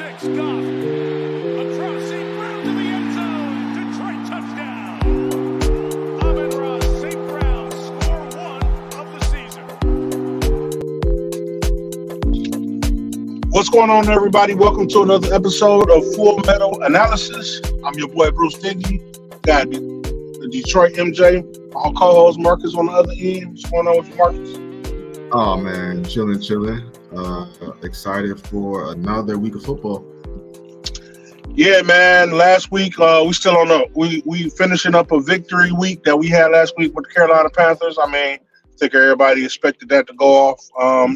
6, Goff. Across St. Brown to the end zone. Detroit touchdown. Amon-Ra St. Brown, score 1 of the season. What's going on, everybody? Welcome to another episode of Full Metal Analysis. I'm your boy, Bruce Diggy. Got the Detroit MJ. Our co-host, Marcus, on the other end. What's going on with you, Marcus? Oh, man. Chilling. Excited for another week of football. Yeah, man. Last week, we still on we finishing up a victory week that we had last week with the Carolina Panthers. I mean, I think everybody expected that to go off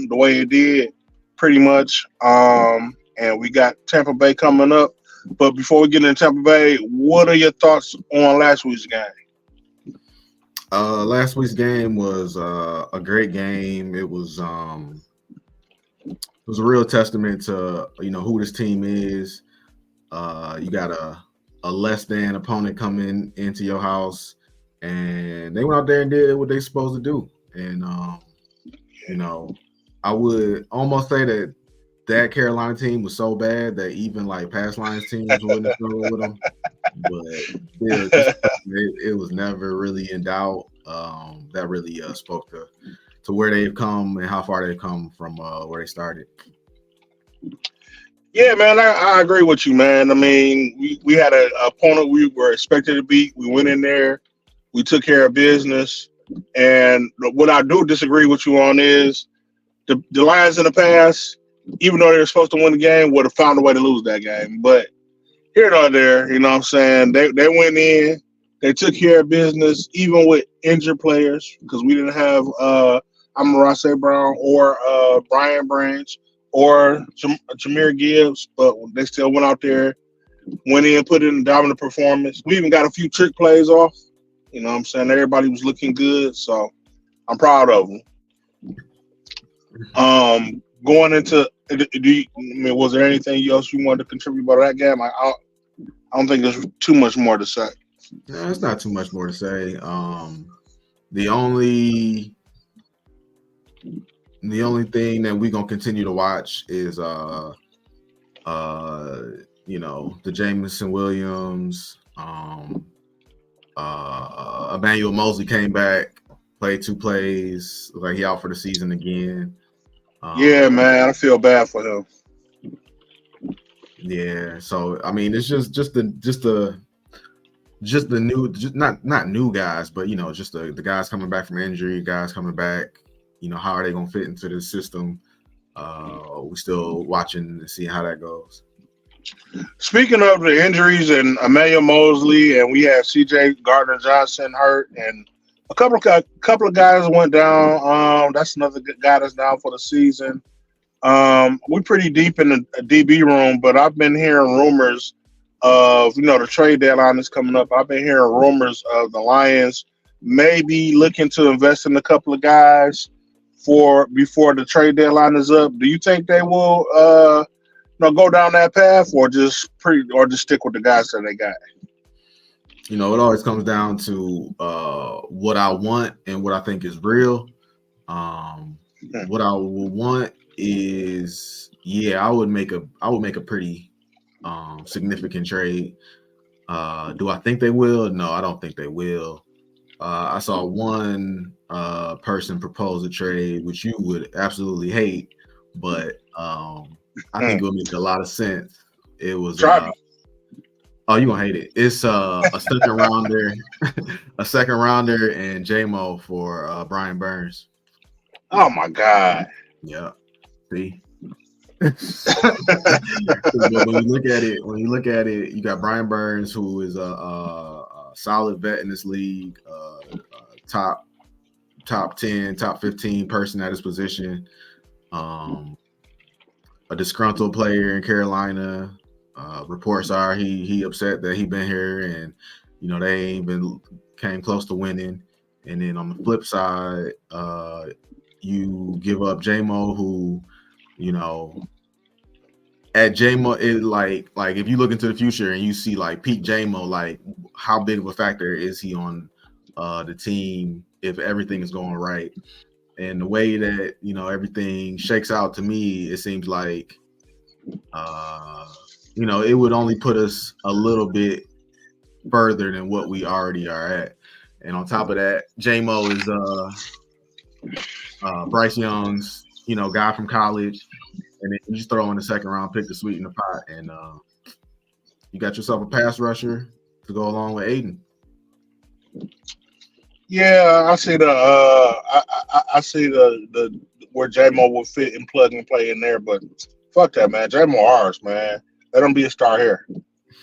the way it did, pretty much. And we got Tampa Bay coming up. But before we get into Tampa Bay, what are your thoughts on last week's game? Last week's game was a great game. It was a real testament to who this team is. You got a less than opponent coming into your house, and they went out there and did what they're supposed to do. And I would almost say that Carolina team was so bad that even like past Lions teams wouldn't have thrown with them. But it was never really in doubt. That really spoke to where they've come and how far they've come from where they started. Yeah, man, I agree with you, man. I mean, we had an opponent we were expected to beat. We went in there, we took care of business. And what I do disagree with you on is the Lions in the past, even though they were supposed to win the game, would have found a way to lose that game. But here or there, you know what I'm saying? They went in, they took care of business, even with injured players, because we didn't have Amon-Ra St. Brown or Brian Branch or Jahmyr Gibbs, but they still went out there, went in, put in a dominant performance. We even got a few trick plays off. You know what I'm saying? Everybody was looking good, so I'm proud of them. Going into was there anything else you wanted to contribute about that game? I don't think there's too much more to say. No, it's not too much more to say. The only thing that we're gonna continue to watch is the Jamison Williams. Emmanuel Mosley came back, played 2 plays, looked like he out for the season again. Yeah, man, I feel bad for him. Yeah, so I mean, it's just the new, not new guys, but just the guys coming back from injury, guys coming back. How are they gonna fit into the system? We're still watching to see how that goes. Speaking of the injuries and Emmanuel Mosley, and we have C.J. Gardner-Johnson hurt, and a couple of guys went down. That's another good guy that's down for the season. We're pretty deep in the DB room, but I've been hearing rumors of the trade deadline is coming up. I've been hearing rumors of the Lions maybe looking to invest in a couple of guys before the trade deadline is up. Do you think they will go down that path, or just stick with the guys that they got? It always comes down to what I want and what I think is real. What I will want is, I would make a pretty significant trade. Do I think they will? No, I don't think they will. I saw one person propose a trade, which you would absolutely hate, but I think it would make a lot of sense. It was oh, you gonna hate it. It's a second rounder, and J-Mo for Brian Burns. Oh my God! Yeah, see. When you look at it, you got Brian Burns, who is a solid vet in this league, top 10, top 15 person at his position. A disgruntled player in Carolina. Reports are he upset that he been here, and they ain't even came close to winning. And then on the flip side, you give up J-Mo, who at J-Mo, it like if you look into the future and you see like peak J-Mo, like how big of a factor is he on the team if everything is going right? And the way that everything shakes out, to me, it seems like it would only put us a little bit further than what we already are at. And on top of that, J-Mo is Bryce Young's, guy from college. And then you just throw in the second round pick to sweeten the pot. And you got yourself a pass rusher to go along with Aiden. Yeah, I see I see the where J-Mo will fit and plug and play in there, but fuck that, man. J-Mo ours, man. Let him be a star here.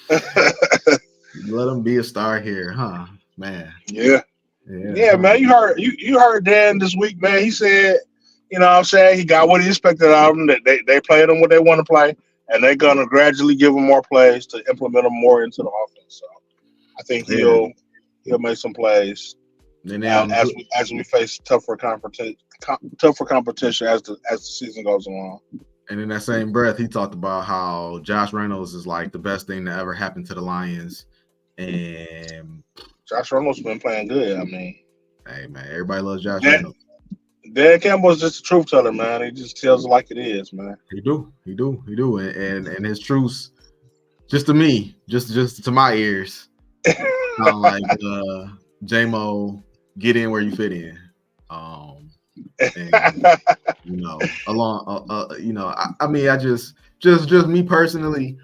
Let him be a star here, huh, man? Yeah, Yeah, man. You heard Dan this week, man. He said, you know what I'm saying, he got what he expected out of them. That they played him what they want to play, and they're gonna gradually give him more plays to implement them more into the offense. So I think yeah. he'll make some plays. And As we face tougher competition as the season goes along. And in that same breath, he talked about how Josh Reynolds is like the best thing that ever happened to the Lions. And Josh Reynolds been playing good. I mean, hey man, everybody loves Josh Reynolds. Dan Campbell's just a truth teller, man. He just tells it like it is, man. He do. And his truths, just to me, just to my ears, sound like J-Mo, get in where you fit in. And, I mean, I just me personally,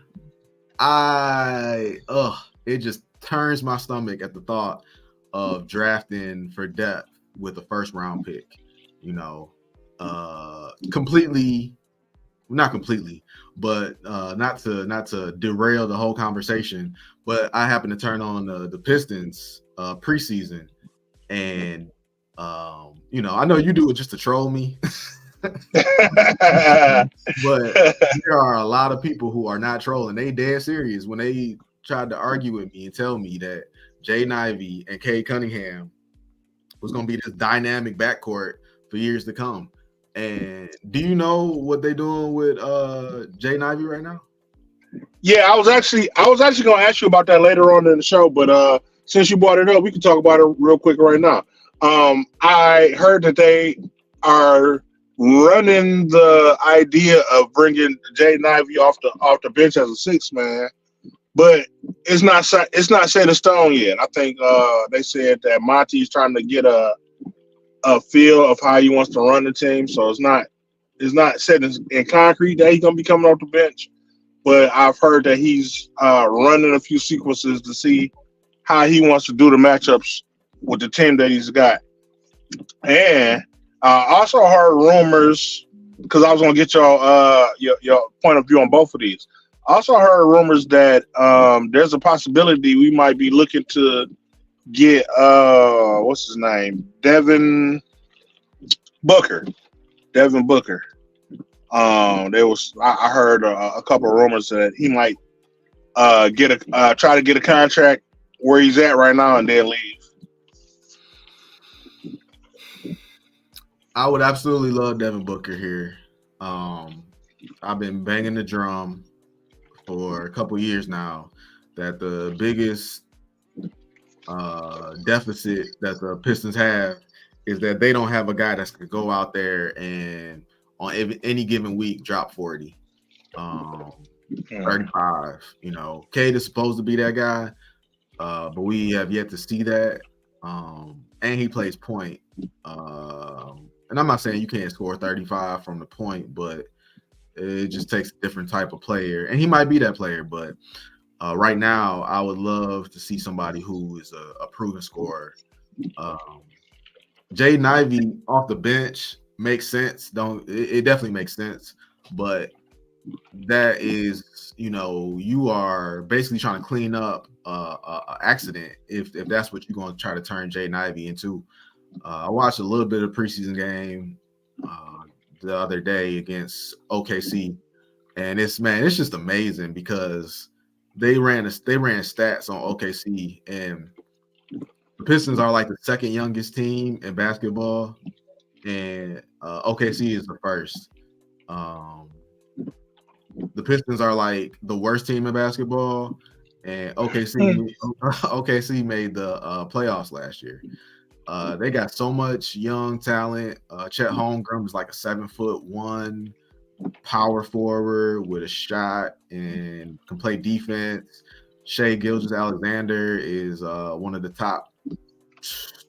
it just turns my stomach at the thought of drafting for depth with a first round pick. Not completely, but not to derail the whole conversation. But I happened to turn on the Pistons preseason, and I know you do it just to troll me. But there are a lot of people who are not trolling. They dead serious when they tried to argue with me and tell me that Jaden Ivey and Cade Cunningham was going to be this dynamic backcourt for years to come. And do you know what they're doing with Jaden Ivey right now? Yeah, I was actually going to ask you about that later on in the show, but since you brought it up, we can talk about it real quick right now. I heard that they are running the idea of bringing Jaden Ivey off the bench as a sixth man, but it's not set in stone yet. I think they said that Monty's trying to get a feel of how he wants to run the team, so it's not set in concrete that he's gonna be coming off the bench. But I've heard that he's running a few sequences to see how he wants to do the matchups with the team that he's got. And I also heard rumors, because I was going to get your point of view on both of these. I also heard rumors that there's a possibility we might be looking to get what's his name, Devin Booker. I heard a couple of rumors that he might try to get a contract where he's at right now and then leave. I would absolutely love Devin Booker here. I've been banging the drum for a couple years now that the biggest deficit that the Pistons have is that they don't have a guy that's going to go out there and on any given week drop 40, 35. Cade is supposed to be that guy, but we have yet to see that. And he plays point. And I'm not saying you can't score 35 from the point, but it just takes a different type of player. And he might be that player, but right now I would love to see somebody who is a proven scorer. Jaden Ivey off the bench makes sense. It definitely makes sense, but that is, you are basically trying to clean up an accident if that's what you're going to try to turn Jaden Ivey into. I watched a little bit of preseason game the other day against OKC, and it's just amazing because they ran stats on OKC, and the Pistons are like the second youngest team in basketball, and OKC is the first. The Pistons are like the worst team in basketball, and OKC made the playoffs last year. They got so much young talent. Chet Holmgren is like a 7'1", power forward with a shot and can play defense. Shai Gilgeous-Alexander is one of the top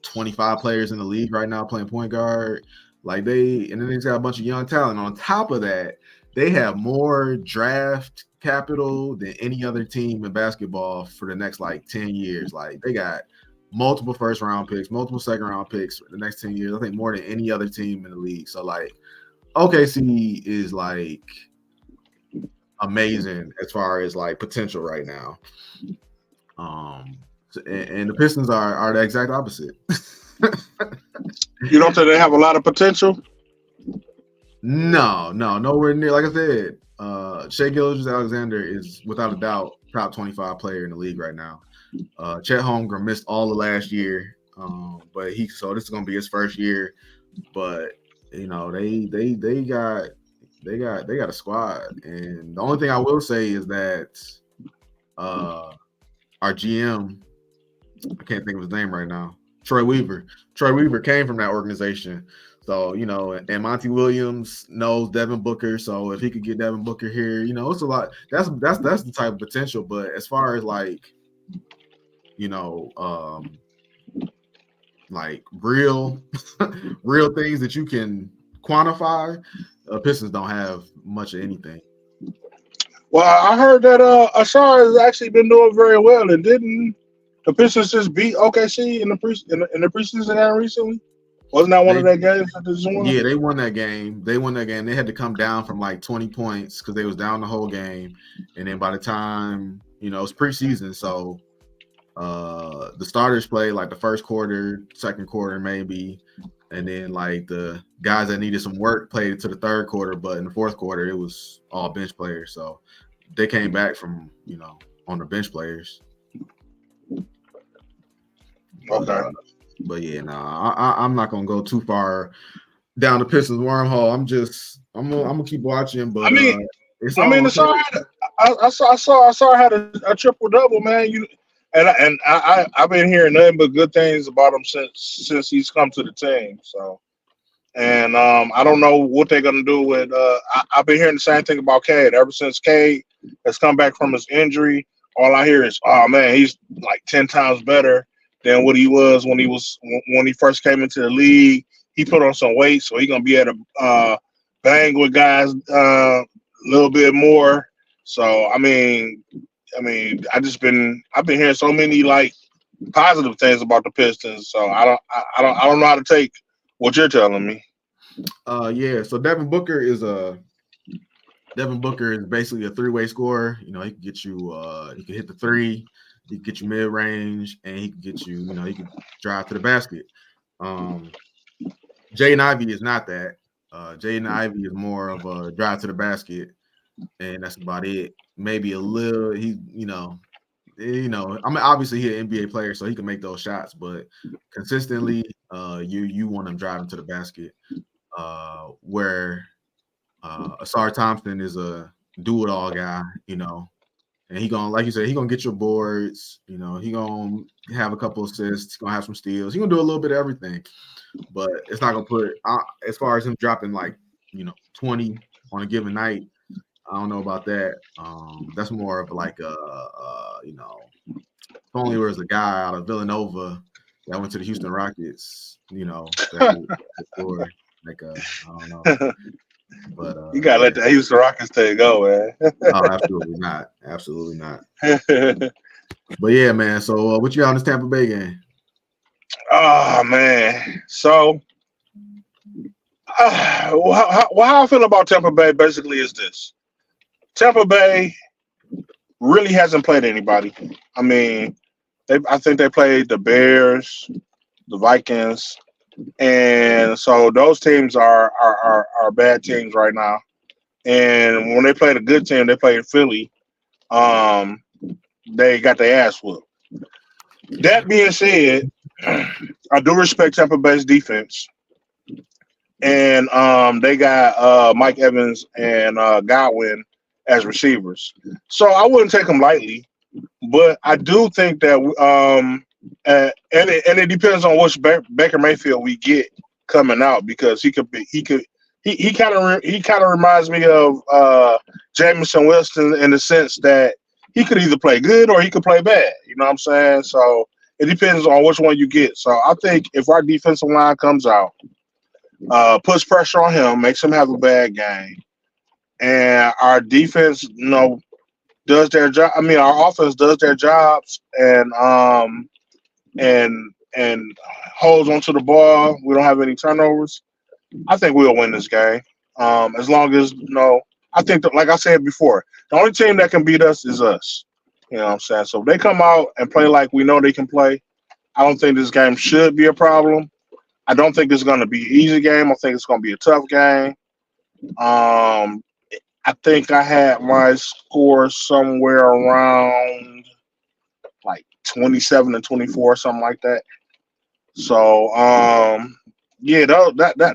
25 players in the league right now playing point guard. And then they've got a bunch of young talent. On top of that, they have more draft capital than any other team in basketball for the next 10 years. They got multiple first round picks, multiple second round picks for the next 10 years. I think more than any other team in the league. So OKC is amazing as far as potential right now. And the Pistons are the exact opposite. You don't think they have a lot of potential? No, nowhere near. Like I said, Shai Gilgeous-Alexander is without a doubt top 25 player in the league right now. Chet Holmgren missed all of last year, but so this is gonna be his first year. But they got a squad, and the only thing I will say is that our GM, I can't think of his name right now, Troy Weaver. Troy Weaver came from that organization. So, and Monty Williams knows Devin Booker. So if he could get Devin Booker here, it's a lot. That's the type of potential. But as far as real real things that you can quantify, Pistons don't have much of anything. Well, I heard that Ashar has actually been doing very well, and didn't the Pistons just beat OKC in the preseason game recently? Wasn't that one of their games that they just won? Yeah, they won that game. They had to come down from 20 points because they was down the whole game, and then by the time it's preseason, so the starters played the first quarter, second quarter maybe, and then the guys that needed some work played to the third quarter, but in the fourth quarter it was all bench players. So they came back from on the bench players. Okay. But yeah, I'm not gonna go too far down the Pistons wormhole. I'm gonna keep watching. But I saw had a triple double, man. I've been hearing nothing but good things about him since he's come to the team. So, and I don't know what they're gonna do with. I've been hearing the same thing about Cade ever since Cade has come back from his injury. All I hear is, oh man, he's 10 times better than what he was when he first came into the league. He put on some weight, so he's gonna be able to bang with guys a little bit more. So I've been hearing so many positive things about the Pistons. So I don't know how to take what you're telling me. Yeah. So Devin Booker is basically a three-way scorer. He can get you. He can hit the three. He can get you mid-range, and he can get you. He can drive to the basket. Jaden Ivey is not that. Jaden Ivey is more of a drive to the basket, and that's about it. Maybe a little. Obviously he's an NBA player, so he can make those shots, but consistently, you want him driving to the basket. Where Asar Thompson is a do-it-all guy, and he gonna, like you said, he gonna get your boards. He gonna have a couple assists. He's gonna have some steals. He gonna do a little bit of everything, but it's not gonna put as far as him dropping 20 on a given night. I don't know about that. That's more of if only there was a guy out of Villanova that went to the Houston Rockets. That score, I don't know. But you gotta let the Houston Rockets thing go, man. Oh, absolutely not. But yeah, man. So what you got on this Tampa Bay game? Oh man. So how I feel about Tampa Bay basically is this. Tampa Bay really hasn't played anybody. I think they played the Bears, the Vikings, and so those teams are bad teams right now. And when they played a good team, they played Philly. They got their ass whooped. That being said, I do respect Tampa Bay's defense, and they got Mike Evans and Godwin as receivers. So I wouldn't take them lightly, but I do think that and it depends on which Baker Mayfield we get coming out, because he could he kind of reminds me of Jameson Winston in the sense that he could either play good or he could play bad. You know what I'm saying? So it depends on which one you get. So I think if our defensive line comes out, puts pressure on him, makes him have a bad game, and our defense, does their job. I mean, our offense does their jobs and holds onto the ball. We don't have any turnovers. I think we'll win this game. As long as I think that, like I said before, the only team that can beat us is us. You know what I'm saying? So if they come out and play like we know they can play, I don't think this game should be a problem. I don't think it's going to be an easy game. I think it's going to be a tough game. Um, I think I had my score somewhere around like 27-24, something like that. So, yeah,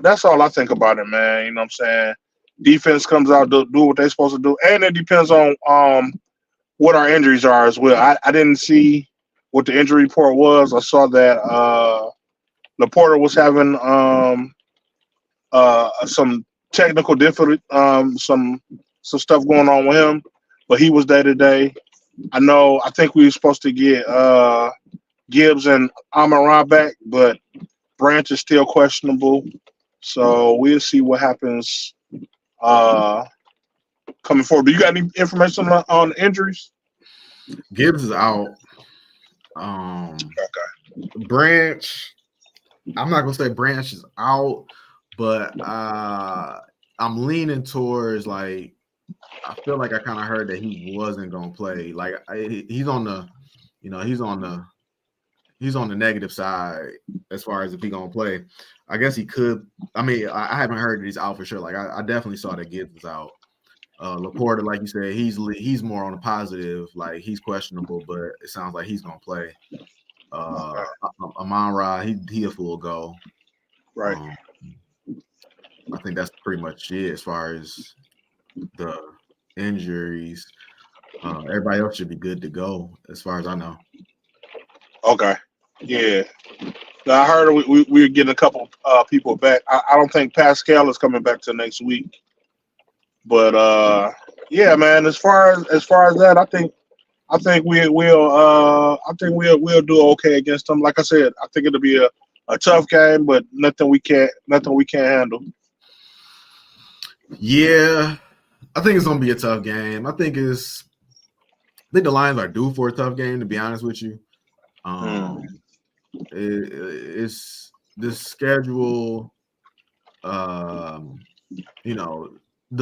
that's all I think about it, man. You know what I'm saying? Defense comes out, do what they're supposed to do, and it depends on what our injuries are as well. I didn't see what the injury report was. I saw that Laporta was having some technical difficulty, some stuff going on with him, but he was day to day. I think we were supposed to get Gibbs and Amon back, but Branch is still questionable. So we'll see what happens coming forward. Do you got any information on injuries? Gibbs is out. Okay. Branch, I'm not gonna say Branch is out, but I'm leaning towards like I feel like I kind of heard that he wasn't gonna play. Like he's on the, he's on the negative side as far as if he's gonna play. I guess he could. I mean, I haven't heard that he's out for sure. Like I definitely saw that Gibbs was out. Laporta, like you said, he's more on the positive. Like he's questionable, but it sounds like he's gonna play. Amon-Ra, he a full go. Right. I think that's pretty much it as far as the injuries. Everybody else should be good to go as far as I know. Okay. Yeah. Now, I heard we're getting a couple people back. I don't think Pascal is coming back till next week. But yeah, man. As far as that, I think we'll do okay against them. Like I said, I think it'll be a tough game, but nothing we can't handle. Yeah, I think it's gonna be a tough game. I think the Lions are due for a tough game. To be honest with you, it's the schedule. The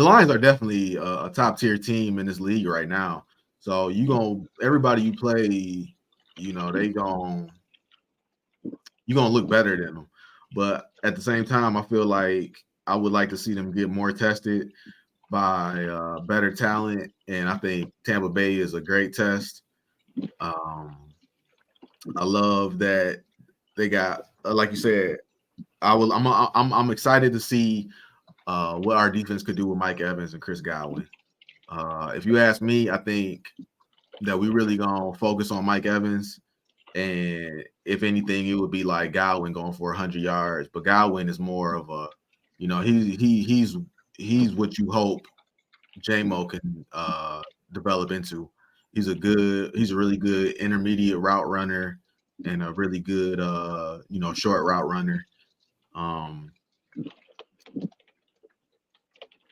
Lions are definitely a top tier team in this league right now. So everybody you play, you're gonna look better than them. But at the same time, I feel like I would like to see them get more tested by better talent, and I think Tampa Bay is a great test. I love that they got, like you said. I'm excited to see what our defense could do with Mike Evans and Chris Godwin. If you ask me, I think that we really gonna focus on Mike Evans, and if anything, it would be like Godwin going for 100 yards. But Godwin is more of a, he's what you hope J-Mo can develop into. He's a really good intermediate route runner and a really good short route runner.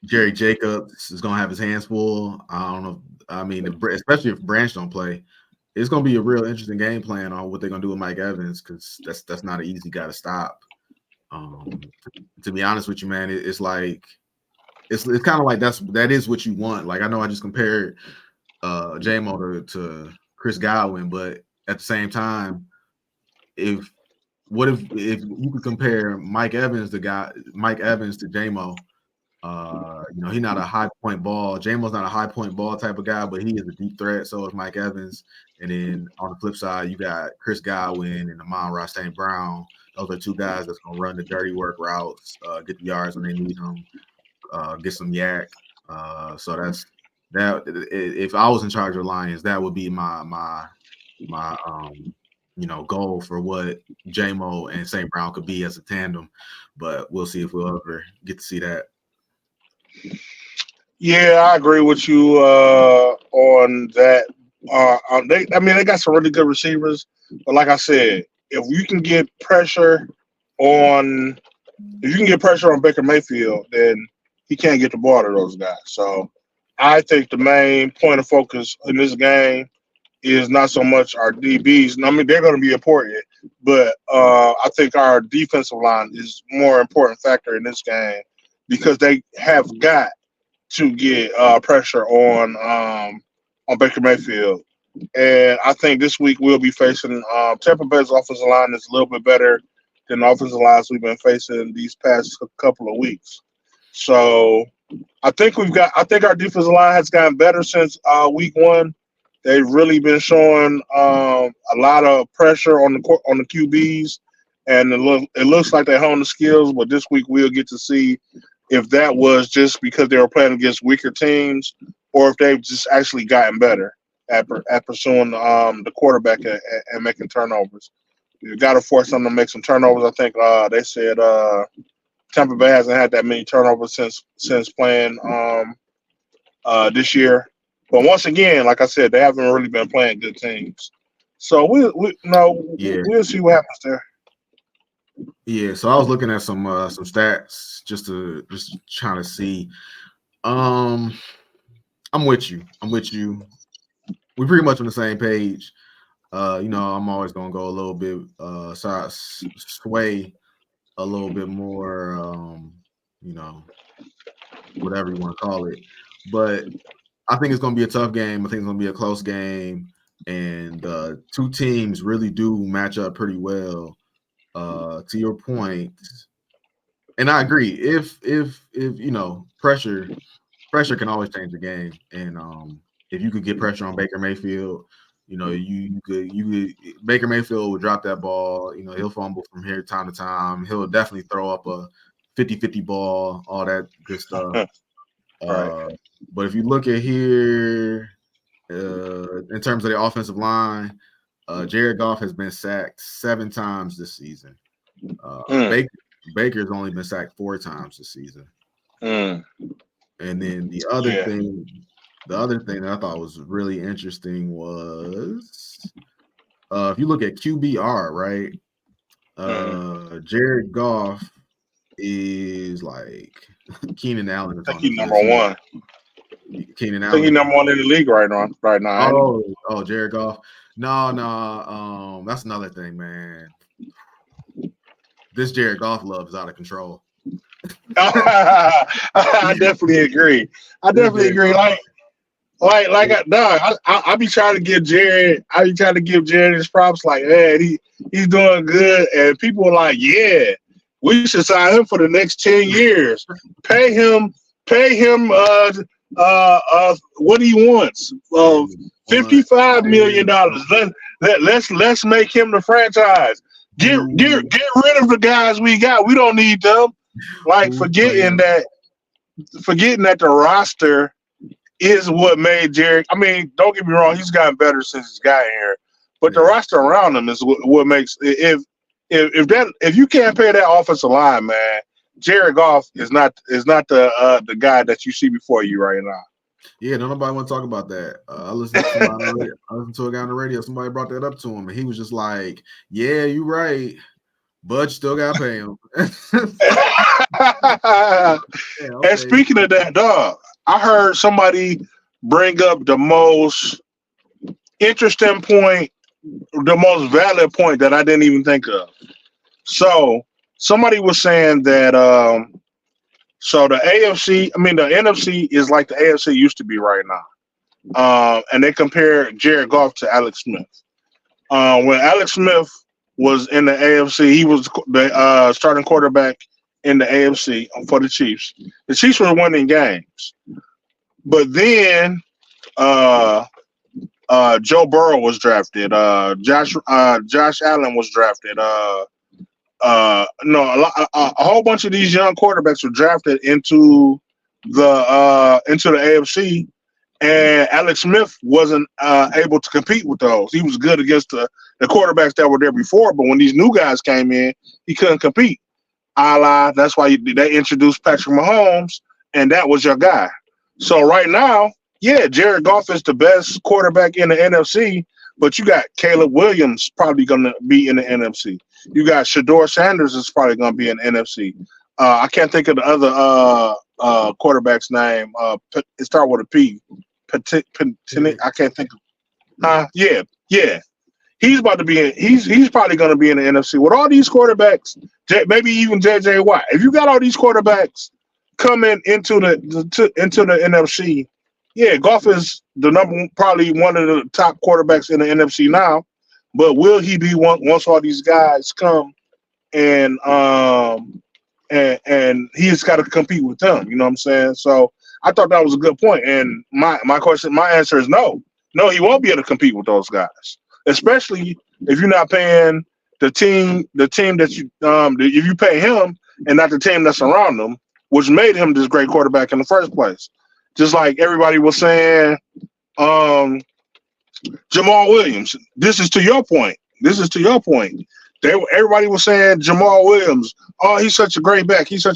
Jerry Jacobs is gonna have his hands full. I don't know. I mean, especially if Branch don't play, it's gonna be a real interesting game plan on what they're gonna do with Mike Evans, because that's not an easy guy to stop. To be honest with you, man, it's like it's kind of like that is what you want. Like I know I just compared J-Mo to Chris Godwin, but at the same time, if you could compare Mike Evans to J-Mo. He's not a high point ball. J-Mo's not a high point ball type of guy, but he is a deep threat. So is Mike Evans. And then on the flip side, you got Chris Godwin and Amon-Ra St. Brown. Those are two guys that's gonna run the dirty work routes, get the yards when they need them, get some yak. So that's that. If I was in charge of Lions, that would be my goal for what J-Mo and St. Brown could be as a tandem. But we'll see if we'll ever get to see that. Yeah, I agree with you on that. They got some really good receivers, but like I said, if you can get pressure on, if you can get pressure on Baker Mayfield, then he can't get the ball to those guys. So I think the main point of focus in this game is not so much our DBs. I mean, they're going to be important, but I think our defensive line is more important factor in this game because they have got to get pressure on Baker Mayfield. And I think this week we'll be facing Tampa Bay's offensive line is a little bit better than the offensive lines we've been facing these past couple of weeks. So I think our defensive line has gotten better since week one. They've really been showing a lot of pressure on the QBs, and it looks like they hone the skills. But this week we'll get to see if that was just because they were playing against weaker teams, or if they've just actually gotten better at pursuing the quarterback and making turnovers. You got to force them to make some turnovers. I think they said Tampa Bay hasn't had that many turnovers since playing this year. But once again, like I said, they haven't really been playing good teams. So we'll see what happens there. Yeah, so I was looking at some stats just trying to see. I'm with you. We're pretty much on the same page. I'm always gonna go a little bit sway a little bit more, whatever you want to call it. But I think it's gonna be a tough game. I think it's gonna be a close game, and two teams really do match up pretty well. To your point, and I agree. If pressure can always change the game, and if you could get pressure on Baker Mayfield, you could Baker Mayfield would drop that ball. He'll fumble from here time to time. He'll definitely throw up a 50-50 ball, all that good stuff. Right. But if you look at here, in terms of the offensive line, Jared Goff has been sacked 7 times this season. Baker's only been sacked 4 times this season. And then the other thing that I thought was really interesting was if you look at QBR, right? Jared Goff is like Keenan Allen. I think he's number one. Keenan Allen. I think he's number one in the league right now. Oh, Jared Goff. No. That's another thing, man. This Jared Goff love is out of control. I definitely agree. I be trying to give Jared. I be trying to give Jared his props. Like, man, he's doing good, and people are like, yeah, we should sign him for the next 10 years. Pay him. What he wants. $55 million. Let's make him the franchise. Get rid of the guys we got. We don't need them. Like forgetting that the roster is what made Jared. I mean, don't get me wrong, he's gotten better since he's got here. But the roster around him is what makes if you can't pay that offensive line, man, Jared Goff is not the guy that you see before you right now. Yeah, nobody want to talk about that. I listened to a guy on the radio. Somebody brought that up to him, and he was just like, "Yeah, you're right, but you still gotta pay him." Okay. And speaking of that, dog, I heard somebody bring up the most interesting point, the most valid point that I didn't even think of. So somebody was saying that so the NFC is like the AFC used to be right now. And they compare Jared Goff to Alex Smith. When Alex Smith was in the AFC, he was the starting quarterback in the AFC for the Chiefs. The Chiefs were winning games. But then Joe Burrow was drafted. Josh Allen was drafted. A whole bunch of these young quarterbacks were drafted into the AFC, and Alex Smith wasn't able to compete with those. He was good against the quarterbacks that were there before, but when these new guys came in, he couldn't compete. That's why they introduced Patrick Mahomes and that was your guy. So right now, yeah, Jared Goff is the best quarterback in the NFC, but you got Caleb Williams probably going to be in the NFC. You got Shador Sanders is probably going to be in the NFC. I can't think of the other quarterback's name. It start with a P. I can't think of. Yeah. He's about to be in. He's probably going to be in the NFC with all these quarterbacks. Maybe even J.J. Watt. If you got all these quarterbacks coming into the NFC, yeah, Goff is probably one of the top quarterbacks in the NFC now. But will he be once all these guys come and he's got to compete with them? You know what I'm saying? So I thought that was a good point. And my answer is no. No, he won't be able to compete with those guys, especially if you're not paying the team that you if you pay him and not the team that's around him, which made him this great quarterback in the first place. Just like everybody was saying, Jamal Williams. This is to your point. Everybody was saying Jamal Williams. Oh, he's such a great back. You know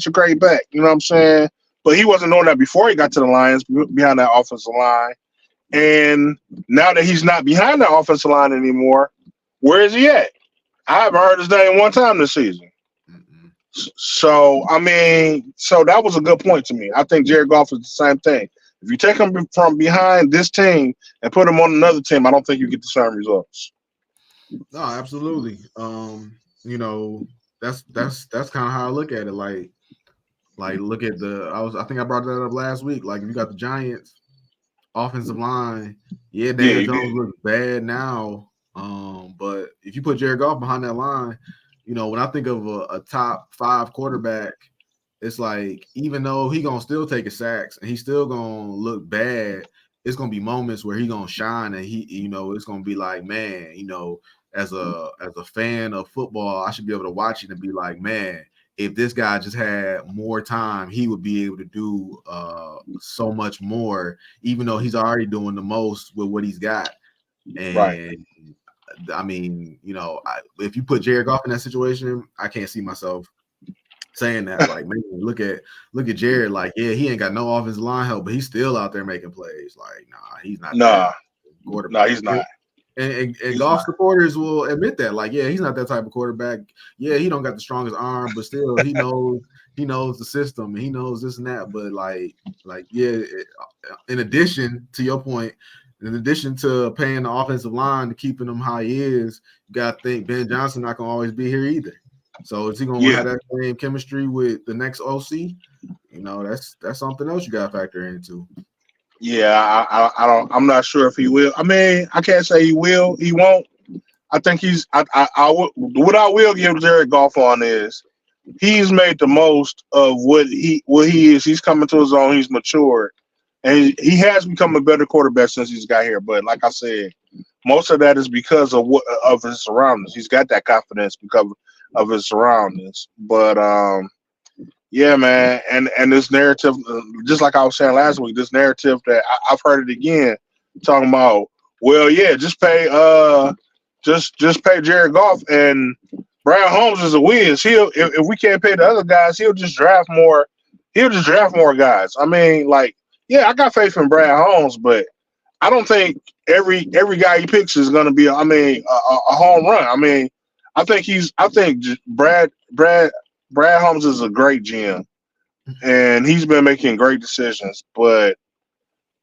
what I'm saying? But he wasn't doing that before he got to the Lions, behind that offensive line. And now that he's not behind the offensive line anymore, where is he at? I haven't heard his name one time this season. Mm-hmm. So that was a good point to me. I think Jared Goff is the same thing. If you take him from behind this team and put him on another team, I don't think you get the same results. No, absolutely. That's kind of how I look at it. Like look at I think I brought that up last week. Like if you got the Giants offensive line, Daniel Jones looks bad now. But if you put Jared Goff behind that line, when I think of a top 5 quarterback, it's like even though he gonna still take his sacks and he's still gonna look bad, it's gonna be moments where he gonna shine and it's gonna be like, man, as a fan of football, I should be able to watch it and be like, man, if this guy just had more time, he would be able to do so much more, even though he's already doing the most with what he's got. And right. I mean, if you put Jared Goff in that situation, I can't see myself saying that. Like, man, look at Jared. Like, yeah, he ain't got no offensive line help, but he's still out there making plays. Like, nah, he's not. No, he's not. And Goff supporters will admit that. Like, yeah, he's not that type of quarterback. Yeah, he don't got the strongest arm, but still, he knows the system and he knows this and that. But in addition to your point, in addition to paying the offensive line to keeping him how he is, you got to think Ben Johnson not gonna always be here either. So is he gonna have that same chemistry with the next OC? That's something else you got to factor into. Yeah, I'm not sure if he will. I mean, I can't say he will. He won't. I think what I will give Jared Goff on is he's made the most of what he is. He's coming to his own. He's matured, and he has become a better quarterback since he's got here. But like I said, most of that is because of his surroundings. He's got that confidence because of his surroundings. But yeah, man, and this narrative, just like I was saying last week, this narrative that I've heard it again, talking about, well, yeah, just pay Jared Goff, and Brad Holmes is a whiz. If we can't pay the other guys, he'll just draft more. He'll just draft more guys. I mean, like, yeah, I got faith in Brad Holmes, but I don't think every guy he picks is going to be, a home run. I mean, I think Brad Holmes is a great GM, and he's been making great decisions. But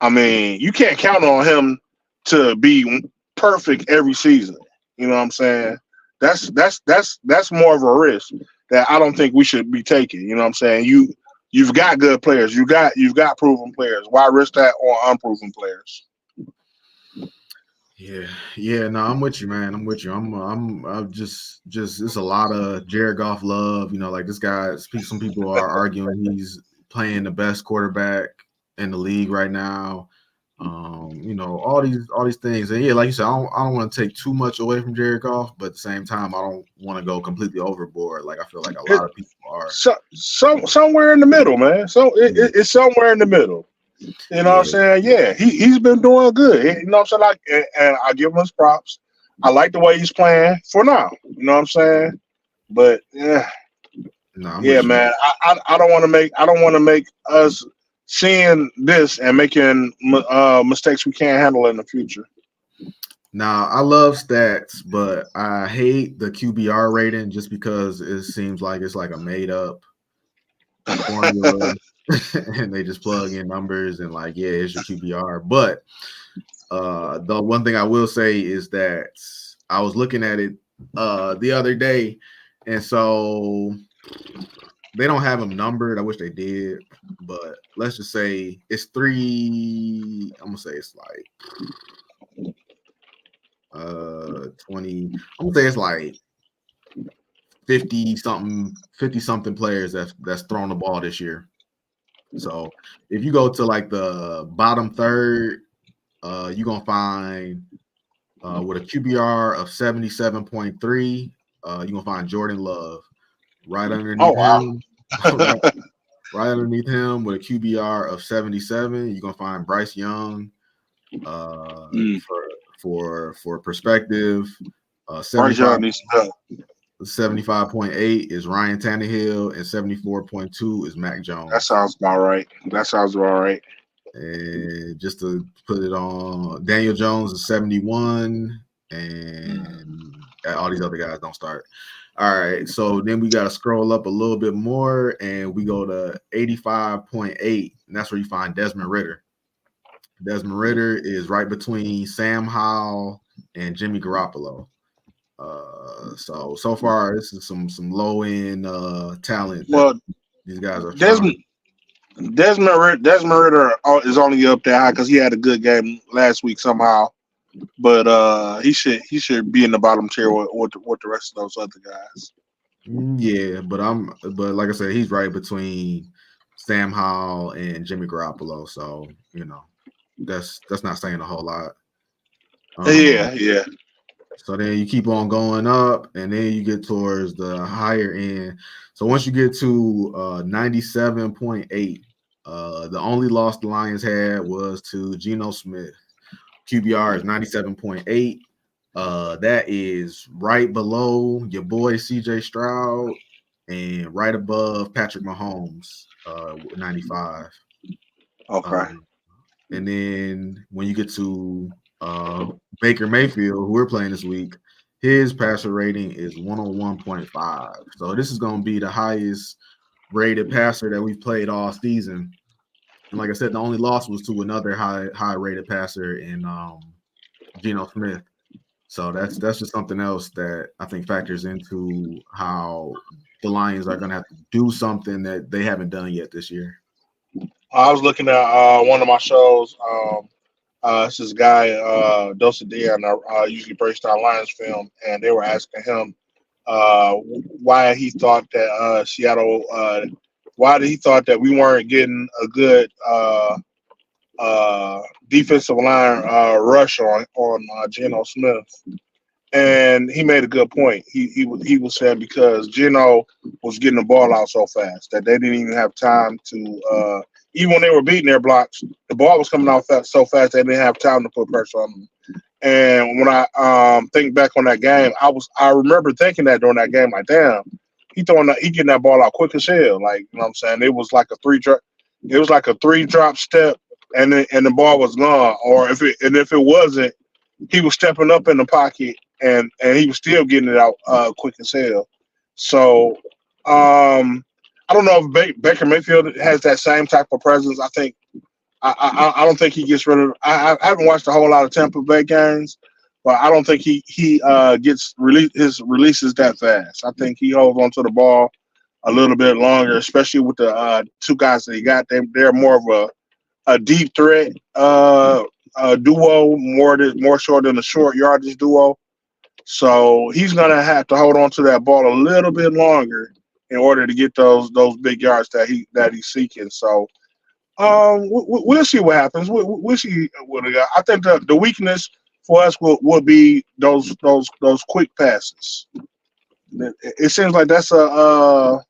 I mean, you can't count on him to be perfect every season. You know what I'm saying? That's more of a risk that I don't think we should be taking. You know what I'm saying? You've got good players. You've got proven players. Why risk that on unproven players? Yeah. No, I'm with you, man. I'm with you. I'm just it's a lot of Jared Goff love. Like this guy. Some people are arguing he's playing the best quarterback in the league right now. All these things. And yeah, like you said, I don't want to take too much away from Jared Goff, but at the same time, I don't want to go completely overboard. Like I feel like a lot of people are somewhere in the middle, man. So it's somewhere in the middle. You know what I'm saying? Yeah, he's been doing good. You know what I'm saying? And I give him his props. I like the way he's playing for now. You know what I'm saying? But yeah, man. I don't want to make us seeing this and making mistakes we can't handle in the future. Now, I love stats, but I hate the QBR rating just because it seems like it's like a made up formula and they just plug in numbers and like, yeah, it's your QBR. But the one thing I will say is that I was looking at it the other day, and so they don't have them numbered. I wish they did, but let's just say it's 3. I'm gonna say it's like 20. I'm gonna say it's like 50 something players that's thrown the ball this year. So if you go to like the bottom third, you're gonna find with a QBR of 77.3, you're gonna find Jordan Love. Right Oh underneath wow! him, right underneath him with a QBR of 77, you're gonna find Bryce Young. For perspective, Bryce Young needs some help. 75.8 is Ryan Tannehill, and 74.2 is Mac Jones. That sounds about right. And just to put it on, Daniel Jones is 71, and all these other guys don't start. All right, so then we got to scroll up a little bit more, and we go to 85.8, and that's where you find Desmond Ridder. Desmond Ridder is right between Sam Howell and Jimmy Garoppolo. So far, this is some low end talent. Well, these guys are Desmond Ridder is only up that high because he had a good game last week somehow, but he should be in the bottom tier with the rest of those other guys. Yeah, but like I said, he's right between Sam Howell and Jimmy Garoppolo. So that's not saying a whole lot. Yeah. So then you keep on going up, and then you get towards the higher end. So once you get to 97.8, the only loss the Lions had was to Geno Smith. QBR is 97.8. That is right below your boy CJ Stroud and right above Patrick Mahomes, 95. Okay. And then when you get to Baker Mayfield, who we're playing this week, his passer rating is 101.5. So this is going to be the highest rated passer that we've played all season. And like I said, the only loss was to another high rated passer in Geno Smith. So that's just something else that I think factors into how the Lions are going to have to do something that they haven't done yet this year. I was looking at one of my shows. It's this guy, Dosadia, and I usually breaks down Lions film, and they were asking him why he thought that Seattle, why did he thought that we weren't getting a good defensive line rush on Geno Smith, and he made a good point. He was saying because Geno was getting the ball out so fast that they didn't even have time to. Even when they were beating their blocks, the ball was coming out so fast they didn't have time to put pressure on them. And when I think back on that game, I remember thinking that during that game, like, damn, he getting that ball out quick as hell. Like, you know what I'm saying? It was like a three drop step, and the ball was gone. Or if it wasn't, he was stepping up in the pocket and he was still getting it out quick as hell. So I don't know if Baker Mayfield has that same type of presence. I think I don't think he gets rid of. I haven't watched a whole lot of Tampa Bay games, but I don't think he gets his releases that fast. I think he holds onto the ball a little bit longer, especially with the two guys that he got. They're more of a deep threat duo, more short than a short yardage duo. So he's gonna have to hold on to that ball a little bit longer in order to get those big yards that he's seeking. So we'll see what happens. We'll see what it got. I think the weakness for us will be those quick passes. It seems like that's a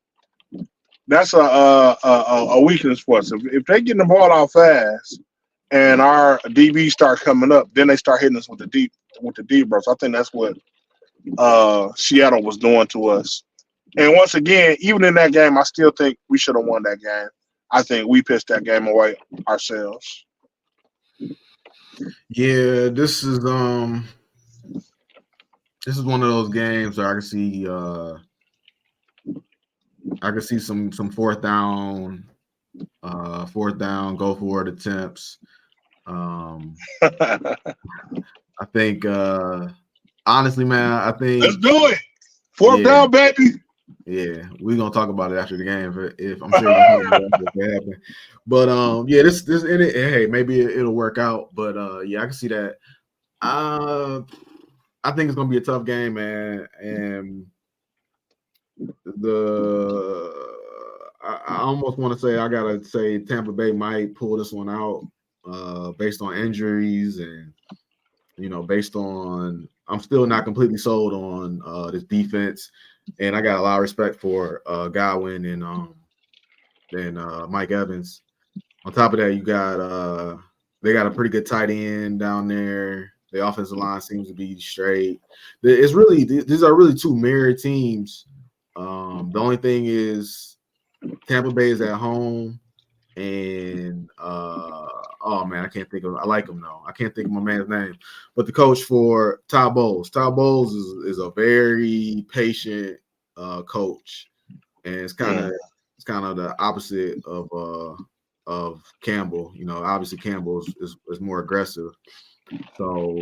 weakness for us. If they get the ball out fast and our DBs start coming up, then they start hitting us with the deep bursts. I think that's what Seattle was doing to us. And once again, even in that game, I still think we should have won that game. I think we pissed that game away ourselves. Yeah, this is one of those games where I can see some fourth down go for it attempts. I think honestly, man, I Let's think do it. Fourth yeah, down, baby. yeah, we're gonna talk about it after the game if I'm sure we're gonna talk about it if it happen. But yeah, this in it, hey, maybe it'll work out. But yeah, I can see that. I think it's gonna be a tough game, man. And I almost want to say I gotta say Tampa Bay might pull this one out based on injuries and based on I'm still not completely sold on this defense, and I got a lot of respect for Godwin and Mike Evans. On top of that, you got they got a pretty good tight end down there. The offensive line seems to be straight. It's really these are really two mirror teams. The only thing is Tampa Bay is at home, and oh man, I like him though. I can't think of my man's name, but the coach for Todd Bowles. Todd Bowles is a very patient coach, and it's kind of the opposite of Campbell. Obviously Campbell is more aggressive. So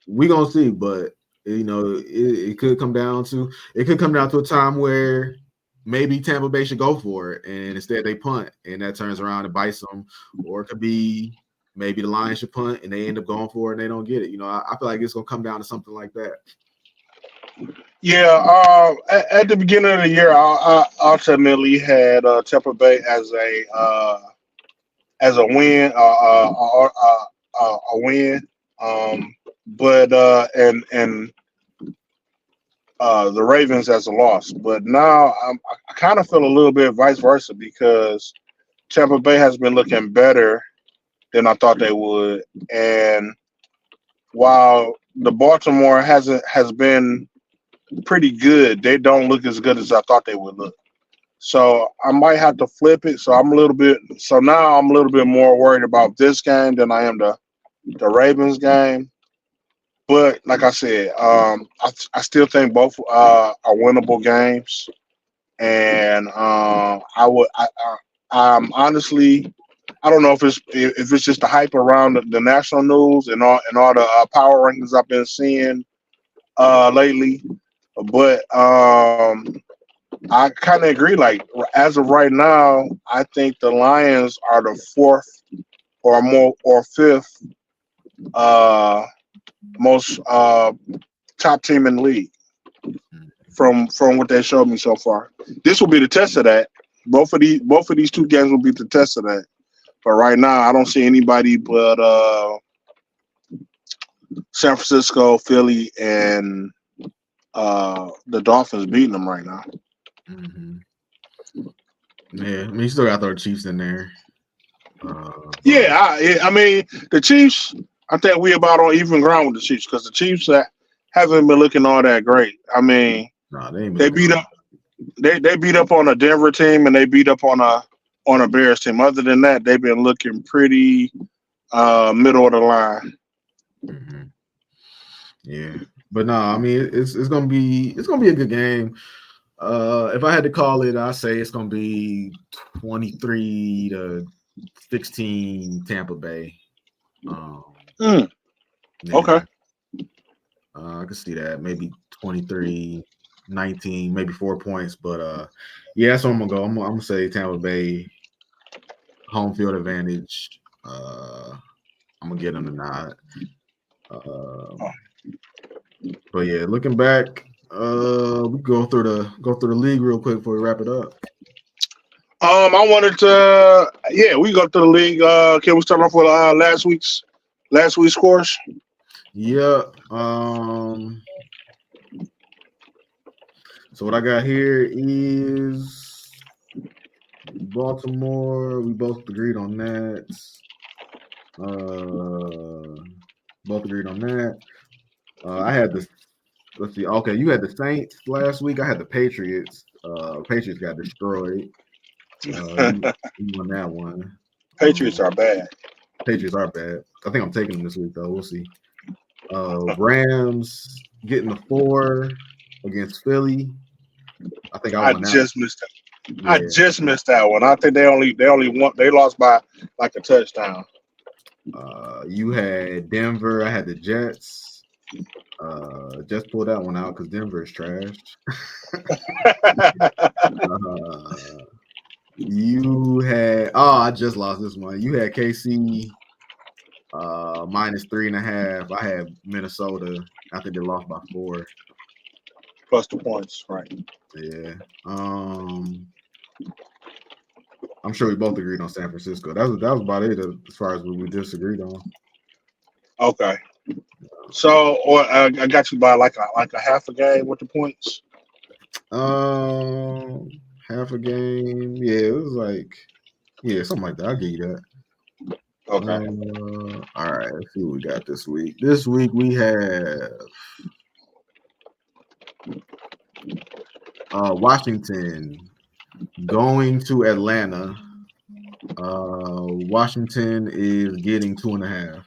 we gonna see, but it could come down to a time where maybe Tampa Bay should go for it, and instead they punt, and that turns around and bites them. Or it could be maybe the Lions should punt, and they end up going for it, and they don't get it. I feel like it's gonna come down to something like that. Yeah, at the beginning of the year, I ultimately had Tampa Bay as a win, a win. But and the Ravens as a loss. But now I kind of feel a little bit vice versa because Tampa Bay has been looking better than I thought they would, and while the Baltimore has been pretty good, they don't look as good as I thought they would look. So I might have to flip it. So now I'm a little bit more worried about this game than I am the Ravens game. But like I said, I still think both are winnable games, and I'm honestly I don't know if it's just the hype around the national news and all the power rankings I've been seeing lately, but I kind of agree. Like as of right now, I think the Lions are the fourth or fifth uh, most top team in the league from what they showed me so far. This will be the test of that. Both of these two games will be the test of that. But right now, I don't see anybody but San Francisco, Philly, and the Dolphins beating them right now. Mm-hmm. Yeah, I mean, you still got to throw the Chiefs in there. I mean, the Chiefs, I think we about on even ground with the Chiefs because the Chiefs haven't been looking all that great. I mean, they beat up they beat up on a Denver team and they beat up on a Bears team. Other than that, they've been looking pretty middle of the line. Mm-hmm. Yeah, but no, I mean it's gonna be a good game. If I had to call it, I'd say it's gonna be 23-16 Tampa Bay. Okay. I can see that maybe 23-19, maybe 4 points, but yeah, that's what I'm gonna go. I'm gonna say Tampa Bay home field advantage. I'm gonna get them the nod. But yeah, looking back, we go through the league real quick before we wrap it up. I wanted to we go through the league. Can we start off with last week's scores? Yeah. So what I got here is Baltimore. We both agreed on that. Both agreed on that. I had the let's see. Okay, you had the Saints last week. I had the Patriots. Patriots got destroyed. You won that one. Patriots are bad. Patriots are bad. I think I'm taking them this week though. We'll see. Rams getting the 4 against Philly. I think I I won that. just missed that. Yeah. I just missed that one. I think they lost by like a touchdown. You had Denver. I had the Jets. Just pulled that one out because Denver is trash. You had I just lost this one. You had KC minus 3.5. I had Minnesota. I think they lost by 4. Plus the points, right? Yeah. I'm sure we both agreed on San Francisco. That was about it as far as what we disagreed on. Okay. So, I got you by like a half a game with the points. Half a game. Yeah, it was like something like that. I'll give you that. Okay. All right. Let's see what we got this week. This week we have Washington going to Atlanta. Washington is getting 2.5.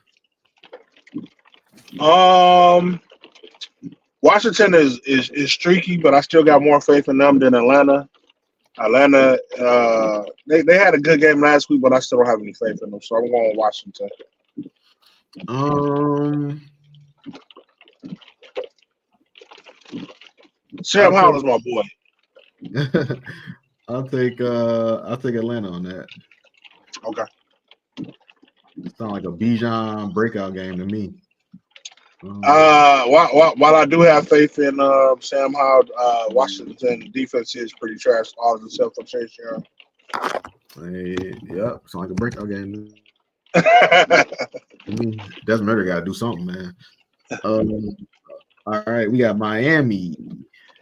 Washington is streaky, but I still got more faith in them than Atlanta. Atlanta, they had a good game last week, but I still don't have any faith in them, so I'm going with Washington. Sam Howell's my boy. I'll take Atlanta on that. Okay. Sound like a Bijan breakout game to me. While I do have faith in Sam Howell, Washington defense is pretty trash. All of the self-obsession. Yeah, sound like a breakout game. Doesn't matter. Got to do something, man. All right, we got Miami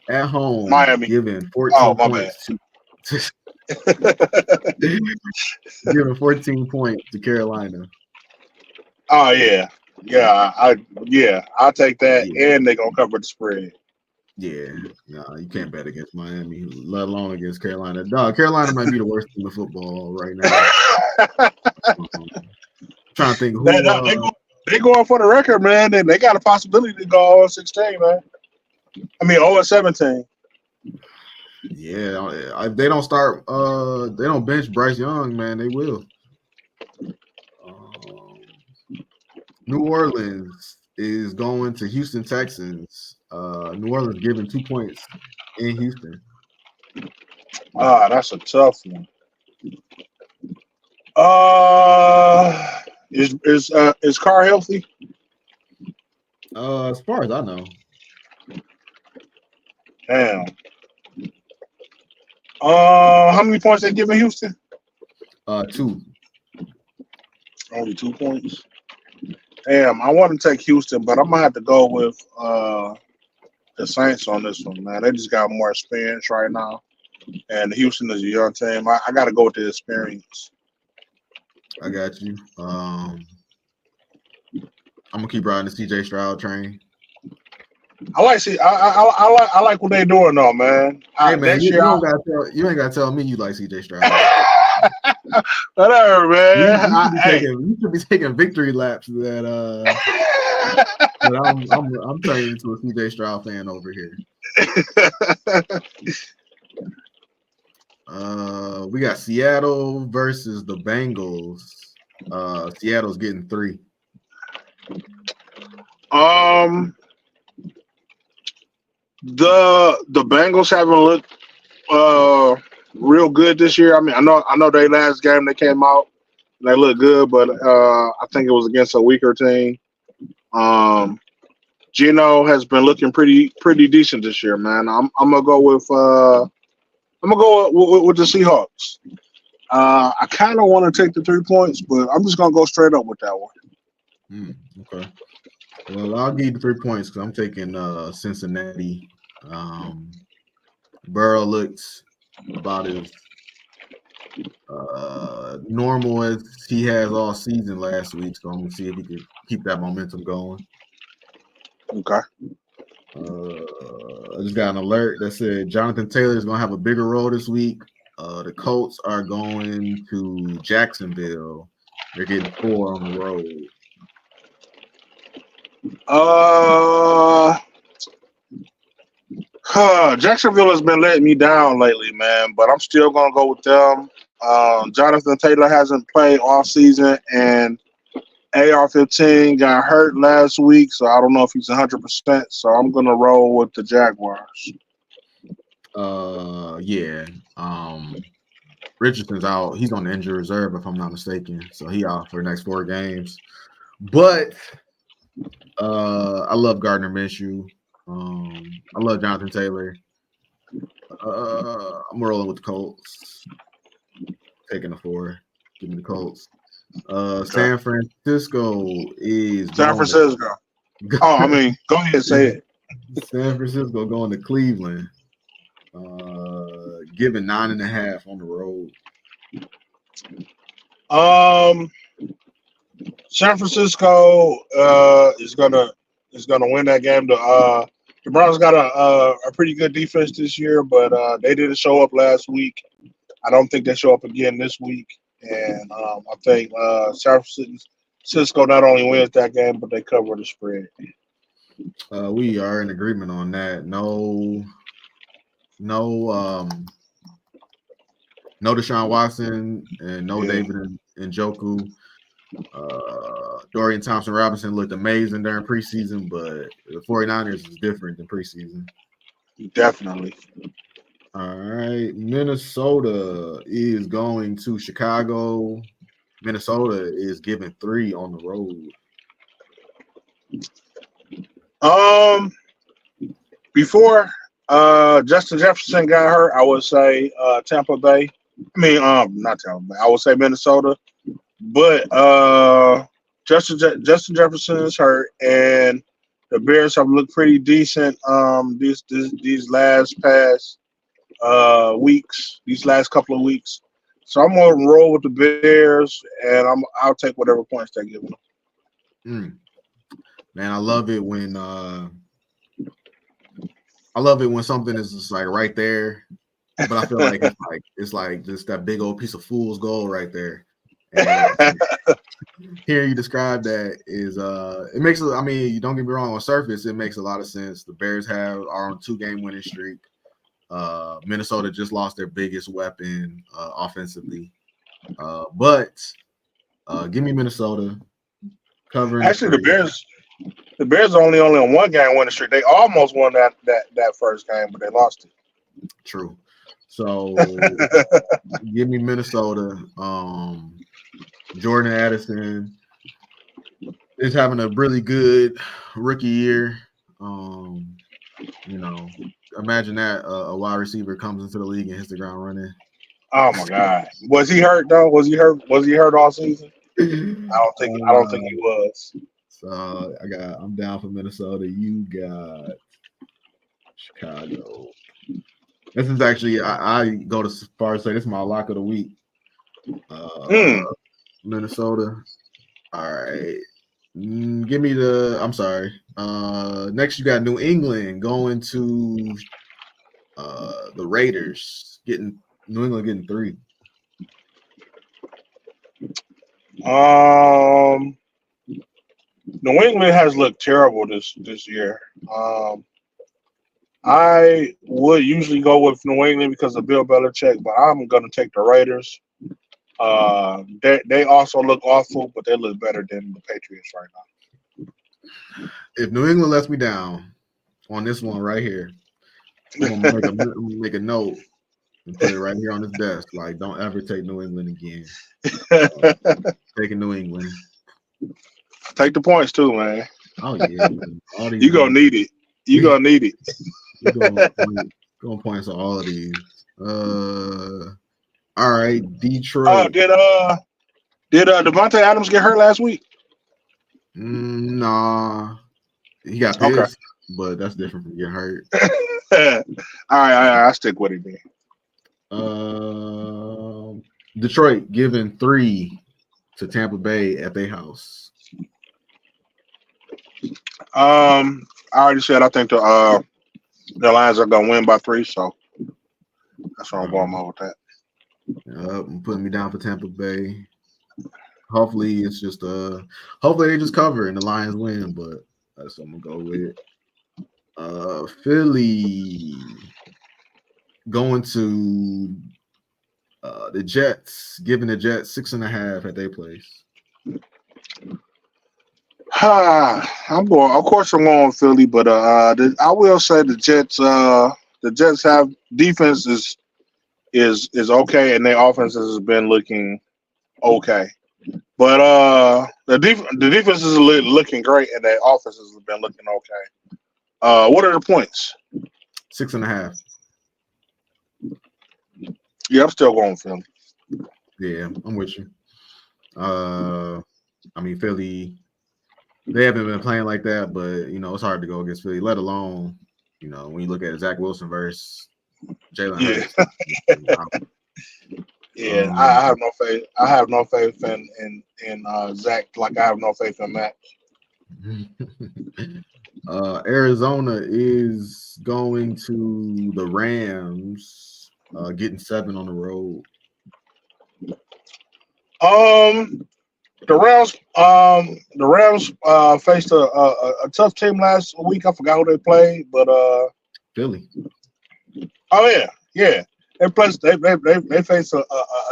at home. Miami giving 14 points. Giving 14 points to Carolina. Oh yeah. I'll take that, and they're gonna cover the spread. Yeah, no, you can't bet against Miami, let alone against Carolina. Dog, Carolina might be the worst team of football right now. Trying to think who they going for the record, man, and they got a possibility to go 0-16, man. I mean 0-17. Yeah, if they don't start, they don't bench Bryce Young, man, they will. New Orleans is going to Houston Texans. New Orleans giving 2 points in Houston. That's a tough one. Is Carr healthy? As far as I know. Damn. How many points they giving Houston? 2. Only 2 points. Damn, I want to take Houston, but I might have to go with the Saints on this one, man. They just got more experience right now, and Houston is a young team. I got to go with the experience. I got you. I'm gonna keep riding the CJ Stroud train. I like what they're doing though, man. Hey man, you ain't gotta tell me you like CJ Stroud. Whatever, man. You should be taking victory laps that but I'm turning into a CJ Stroud fan over here. We got Seattle versus the Bengals. Seattle's getting 3. The Bengals haven't looked real good this year. I mean, I know their last game they came out and they looked good, but I think it was against a weaker team. Gino has been looking pretty decent this year, man. I'm gonna go with the Seahawks. I kind of want to take the 3 points, but I'm just gonna go straight up with that one. Okay. Well, I'll give you the 3 points because I'm taking Cincinnati. Burrow looked about as normal as he has all season last week, so I'm gonna see if he can keep that momentum going. Okay. I just got an alert that said Jonathan Taylor is gonna have a bigger role this week. The Colts are going to Jacksonville. They're getting 4 on the road. Jacksonville has been letting me down lately, man, but I'm still gonna go with them. Jonathan Taylor hasn't played all season, and AR-15 got hurt last week, so I don't know if he's 100%. So I'm gonna roll with the Jaguars. Yeah. Richardson's out. He's on the injury reserve, if I'm not mistaken. So he out for the next 4 games. But I love Gardner Minshew. I love Jonathan Taylor. I'm rolling with the Colts. Taking the 4. Give me the Colts. San Francisco is San Francisco. Oh, I mean, go ahead and say it. San Francisco going to Cleveland. Giving 9.5 on the road. San Francisco is gonna win that game. The Browns got a pretty good defense this year, but they didn't show up last week. I don't think they show up again this week, and I think San Francisco not only wins that game, but they cover the spread. We are in agreement on that. No Deshaun Watson and no David Njoku. Dorian Thompson-Robinson looked amazing during preseason, but the 49ers is different than preseason. Definitely. All right. Minnesota is going to Chicago. Minnesota is giving 3 on the road. Before Justin Jefferson got hurt, I would say Tampa Bay. I mean, not Tampa Bay. I would say Minnesota. But Justin Jefferson is hurt, and the Bears have looked pretty decent these last weeks, these last couple of weeks. So I'm gonna roll with the Bears, and I'll take whatever points they give them. Man, I love it when something is just like right there, but I feel like it's like just that big old piece of fool's gold right there. And hearing you describe that is it makes it. I mean, you don't get me wrong, on surface it makes a lot of sense. The Bears are on 2-game winning streak. Minnesota just lost their biggest weapon offensively, but give me Minnesota covering. Actually, the Bears are only on 1-game winning streak. They almost won that first game, but they lost it. True. So give me Minnesota. Jordan Addison is having a really good rookie year. Imagine that a wide receiver comes into the league and hits the ground running. Oh my God! Was he hurt though? Was he hurt all season? I don't think he was. So I'm down for Minnesota. You got Chicago. This is actually I go to far as say this is my lock of the week. Minnesota. All right. Give me I'm sorry. Next you got New England going to the Raiders. New England getting 3. New England has looked terrible this year. I would usually go with New England because of Bill Belichick, but I'm going to take the Raiders. They also look awful, but they look better than the Patriots right now. If New England lets me down on this one right here, I'm gonna make a note and put it right here on this desk. Like, don't ever take New England again. Taking New England. Take the points too, man. Oh yeah, you gonna need it. You gonna need it. Going points on all of these. All right, Detroit. Did Devontae Adams get hurt last week? Nah, he got pissed, but that's different from getting hurt. All right, I stick with it then. Detroit giving 3 to Tampa Bay at their house. I already said I think the Lions are gonna win by 3, so that's why I'm going on with that. I'm putting me down for Tampa Bay. Hopefully it's just hopefully they just cover and the Lions win, but that's what I'm gonna go with. Philly going to the Jets, giving the Jets 6.5 at their place. I'm going. Of course, I'm going with Philly, but I will say the Jets. The Jets have defense is okay, and their offense has been looking okay. But the defense is looking great, and their offense has been looking okay. What are the points? 6.5. Yeah, I'm still going with Philly. Yeah, I'm with you. I mean Philly. They haven't been playing like that, but it's hard to go against Philly, let alone, when you look at Zach Wilson versus Jalen Hurts. Yeah, I have no faith. I have no faith in Zach, like I have no faith in Matt. Arizona is going to the Rams, getting 7 on the road. The Rams faced a tough team last week. I forgot who they played, but Philly. Oh yeah. They faced a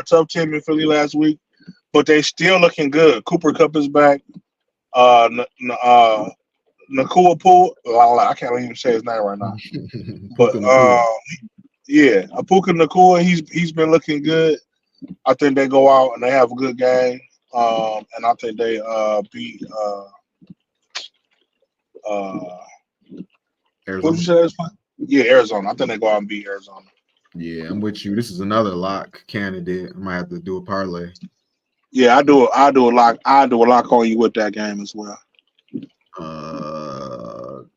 tough team in Philly last week, but they still looking good. Cooper Kupp is back. Nakua Pool. I can't even say his name right now. But yeah, Apuka Nakua. He's been looking good. I think they go out and they have a good game. And I think they beat Arizona. What did you say? Yeah, Arizona. I think they go out and beat Arizona. Yeah, I'm with you. This is another lock candidate. I might have to do a parlay. Yeah, I do a lock. I do a lock on you with that game as well.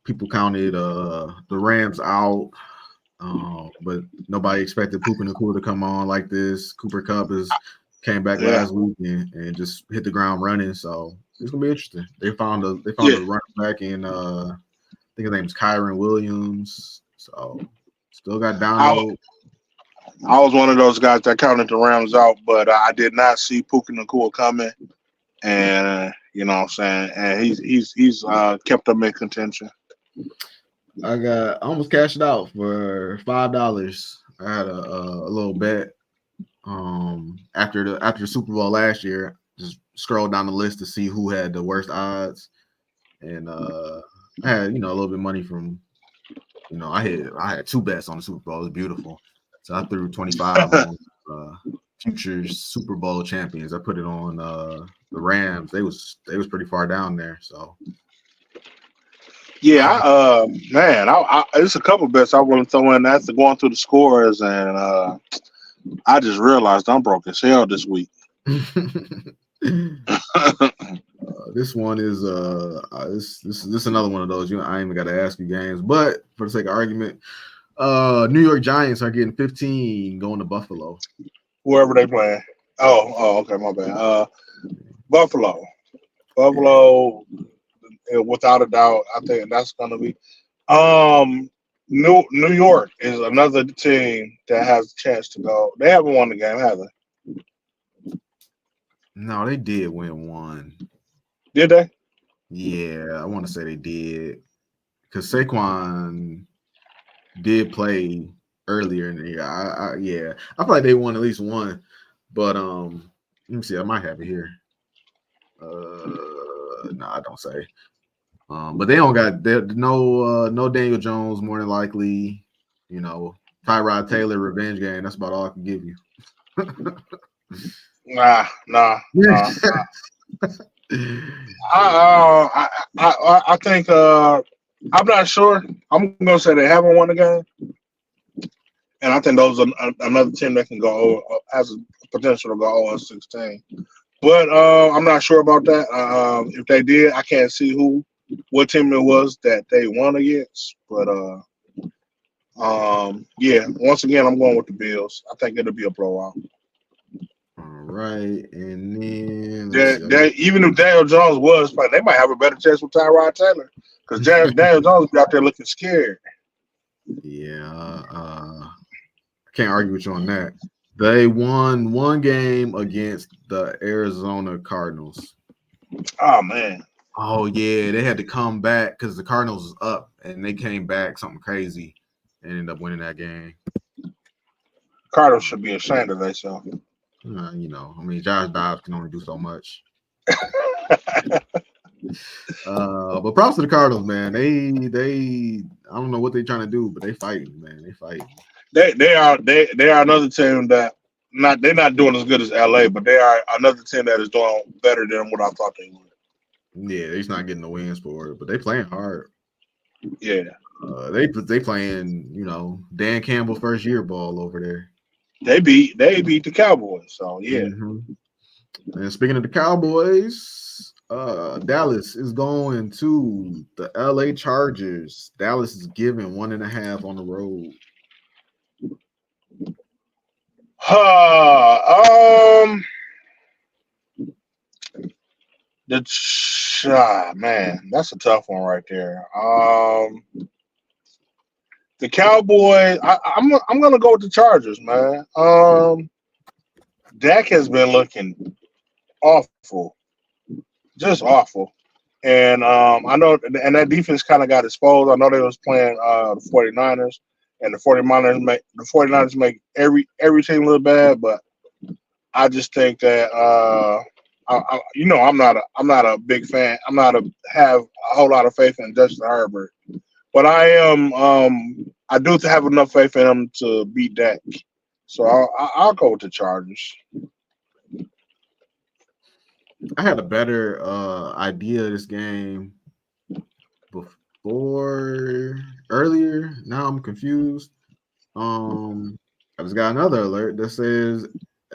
People counted the Rams out, but nobody expected Puka Nakua to come on like this. Cooper Kupp came back last week and just hit the ground running. So it's gonna be interesting. They found a running back in I think his name's Kyron Williams. So still got Donald. I was one of those guys that counted the Rams out, but I did not see Puka Nakua coming, and you know what I'm saying. And he's kept them in contention. I almost cashed out for $5. I had a little bet. After the Super Bowl last year, just scrolled down the list to see who had the worst odds, and I had a little bit of money from I had 2 bets on the Super Bowl. It was beautiful, so I threw 25 on futures Super Bowl champions. I put it on the Rams. They was pretty far down there, so. Yeah, man, there's a couple bets I want to throw in after going through the scores, and I just realized I'm broke as hell this week. This one is this is another one of those I ain't even got to ask you games, but for the sake of argument, New York Giants are getting 15 going to Buffalo. Whoever they playing. Oh, okay, my bad. Buffalo, without a doubt, I think that's gonna be. New York is another team that has a chance to go. They haven't won the game, have they? No, they did win one. Did they? Yeah, I want to say they did because Saquon did play earlier in the year. I feel like they won at least one, but let me see. I might have it here. No, I don't say. But they don't got no Daniel Jones more than likely. Tyrod Taylor revenge game. That's about all I can give you. Nah. I think I'm not sure. I'm gonna say they haven't won the game, and I think those are another team that can go has a potential to go 0-16. But I'm not sure about that. If they did, I can't see what team it was that they won against. But yeah, once again, I'm going with the Bills. I think it'll be a blowout. All right, and then even if Daniel Jones was playing, they might have a better chance with Tyrod Taylor because Daniel Jones be out there looking scared. Yeah, I can't argue with you on that. They won one game against the Arizona Cardinals. Oh man. Oh yeah, they had to come back because the Cardinals was up and they came back something crazy and ended up winning that game. Cardinals should be ashamed of themselves. Josh Dobbs can only do so much. But props to the Cardinals, man. They I don't know what they're trying to do, but they fighting, man. They fighting. They are another team that they're not doing as good as LA, but they are another team that is doing better than what I thought they would. Yeah, they're just not getting the wins for it, but they playing hard. Yeah. They playing, Dan Campbell first year ball over there. They beat the Cowboys, so yeah. Mm-hmm. And speaking of the Cowboys, Dallas is going to the LA Chargers. Dallas is giving 1.5 on the road. Man, that's a tough one right there. The Cowboys, I'm gonna go with the Chargers, man. Dak has been looking awful, just awful, and I know, and that defense kind of got exposed. I know they was playing the 49ers, and the 49ers make every team look bad, but I just think that I'm not a big fan. Have a whole lot of faith in Justin Herbert, but I do have enough faith in him to beat Dak. So I'll go with the Chargers. I had a better idea of this game earlier. Now I'm confused. I just got another alert that says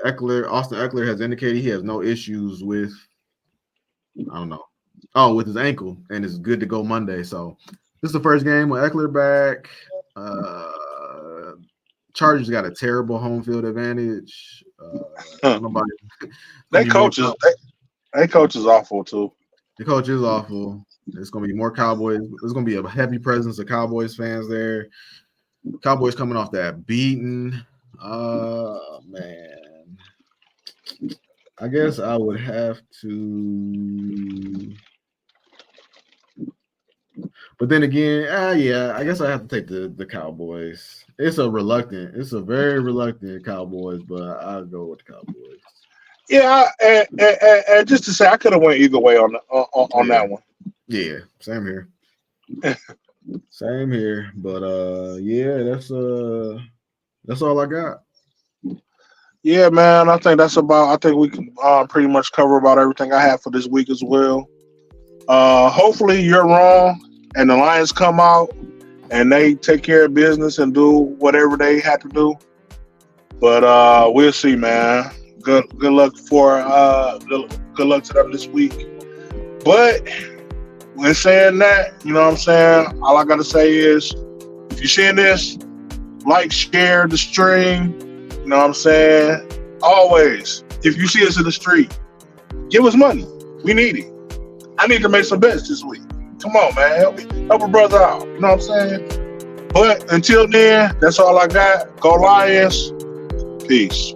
Austin Eckler has indicated he has no issues with, with his ankle and is good to go Monday. So this is the first game with Eckler back. Chargers got a terrible home field advantage. That coach is awful too. The coach is awful. It's going to be more Cowboys. There's going to be a heavy presence of Cowboys fans there. Cowboys coming off that beating. Man. I guess I would have to. But then again, I guess I have to take the Cowboys. It's a very reluctant Cowboys, but I'll go with the Cowboys. Yeah, and just to say, I could have went either way on that one. Yeah, same here. Same here. But that's all I got. Yeah, man. I think we can pretty much cover about everything I have for this week as well. Hopefully you're wrong and the Lions come out and they take care of business and do whatever they have to do. But we'll see, man. Good luck good luck to them this week. But when saying that, you know what I'm saying? All I gotta say is, if you're seeing this, like, share the stream. You know what I'm saying? Always, if you see us in the street, give us money. We need it. I need to make some bets this week. Come on, man. Help a brother out. You know what I'm saying? But until then, that's all I got. Go Lions. Peace.